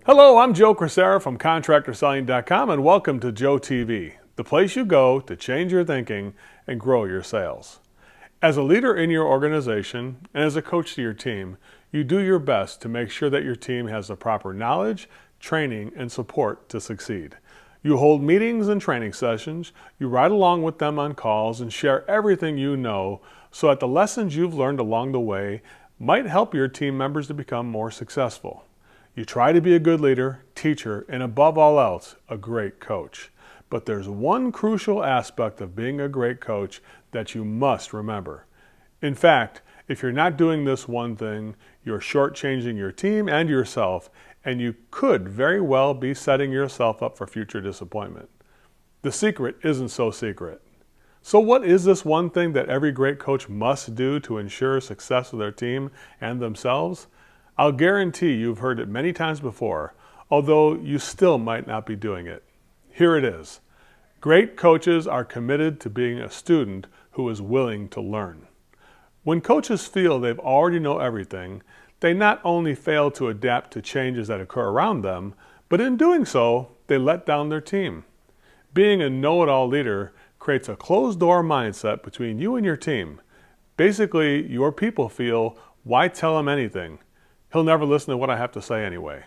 Hello, I'm Joe Crisara from ContractorSelling.com and welcome to Joe TV, the place you go to change your thinking and grow your sales. As a leader in your organization and as a coach to your team, you do your best to make sure that your team has the proper knowledge, training, and support to succeed. You hold meetings and training sessions, you ride along with them on calls and share everything you know so that the lessons you've learned along the way might help your team members to become more successful. You try to be a good leader, teacher, and above all else, a great coach. But there's one crucial aspect of being a great coach that you must remember. In fact, if you're not doing this one thing, you're shortchanging your team and yourself, and you could very well be setting yourself up for future disappointment. The secret isn't so secret. So what is this one thing that every great coach must do to ensure success of their team and themselves? I'll guarantee you've heard it many times before, although you still might not be doing it. Here it is. Great coaches are committed to being a student who is willing to learn. When coaches feel they've already know everything, they not only fail to adapt to changes that occur around them, but in doing so, they let down their team. Being a know-it-all leader creates a closed-door mindset between you and your team. Basically, your people feel, why tell him anything? He'll never listen to what I have to say anyway.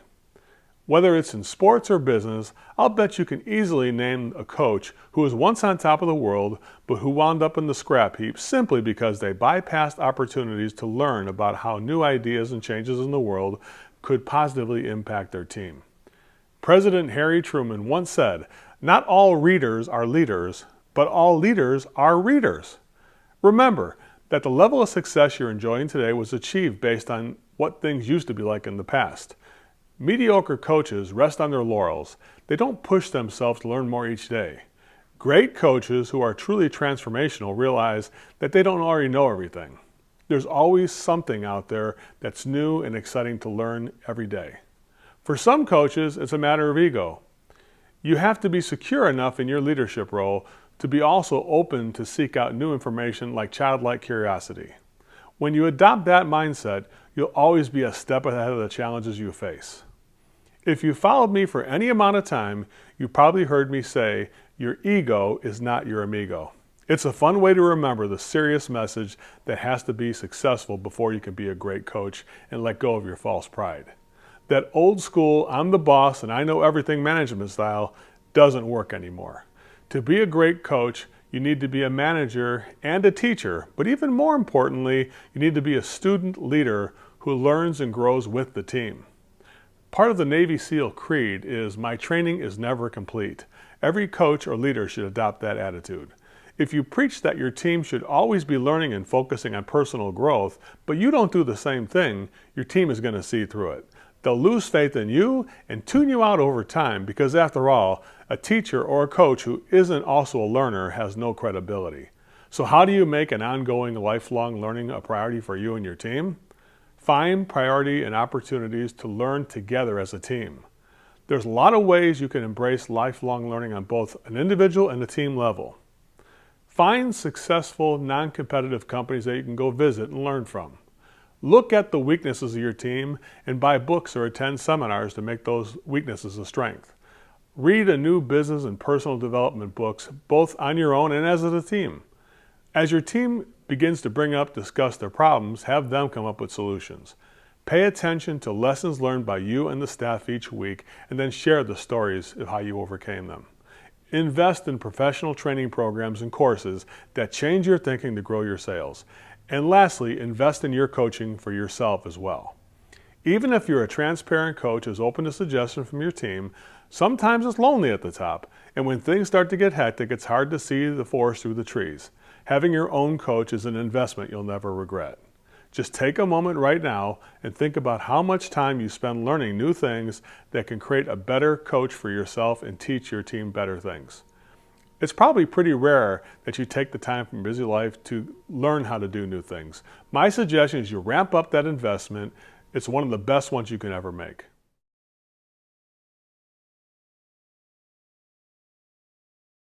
Whether it's in sports or business, I'll bet you can easily name a coach who was once on top of the world, but who wound up in the scrap heap simply because they bypassed opportunities to learn about how new ideas and changes in the world could positively impact their team. President Harry Truman once said, "Not all readers are leaders, but all leaders are readers." Remember that the level of success you're enjoying today was achieved based on what things used to be like in the past. Mediocre coaches rest on their laurels. They don't push themselves to learn more each day. Great coaches who are truly transformational realize that they don't already know everything. There's always something out there that's new and exciting to learn every day. For some coaches, it's a matter of ego. You have to be secure enough in your leadership role to be also open to seek out new information like childlike curiosity. When you adopt that mindset, you'll always be a step ahead of the challenges you face. If you followed me for any amount of time, you probably heard me say, your ego is not your amigo. It's a fun way to remember the serious message that has to be successful before you can be a great coach and let go of your false pride. That old school, I'm the boss and I know everything management style doesn't work anymore. To be a great coach, you need to be a manager and a teacher, but even more importantly, you need to be a student leader who learns and grows with the team. Part of the Navy SEAL creed is, my training is never complete. Every coach or leader should adopt that attitude. If you preach that your team should always be learning and focusing on personal growth, but you don't do the same thing, your team is going to see through it. They'll lose faith in you and tune you out over time because after all, a teacher or a coach who isn't also a learner has no credibility. So how do you make an ongoing lifelong learning a priority for you and your team? Find priority and opportunities to learn together as a team. There's a lot of ways you can embrace lifelong learning on both an individual and a team level. Find successful, non-competitive companies that you can go visit and learn from. Look at the weaknesses of your team and buy books or attend seminars to make those weaknesses a strength. Read a new business and personal development books, both on your own and as a team. As your team begins to discuss their problems, have them come up with solutions. Pay attention to lessons learned by you and the staff each week, and then share the stories of how you overcame them. Invest in professional training programs and courses that change your thinking to grow your sales. And lastly, invest in your coaching for yourself as well. Even if you're a transparent coach who's open to suggestions from your team, sometimes it's lonely at the top, and when things start to get hectic, it's hard to see the forest through the trees. Having your own coach is an investment you'll never regret. Just take a moment right now and think about how much time you spend learning new things that can create a better coach for yourself and teach your team better things. It's probably pretty rare that you take the time from busy life to learn how to do new things. My suggestion is you ramp up that investment. It's one of the best ones you can ever make.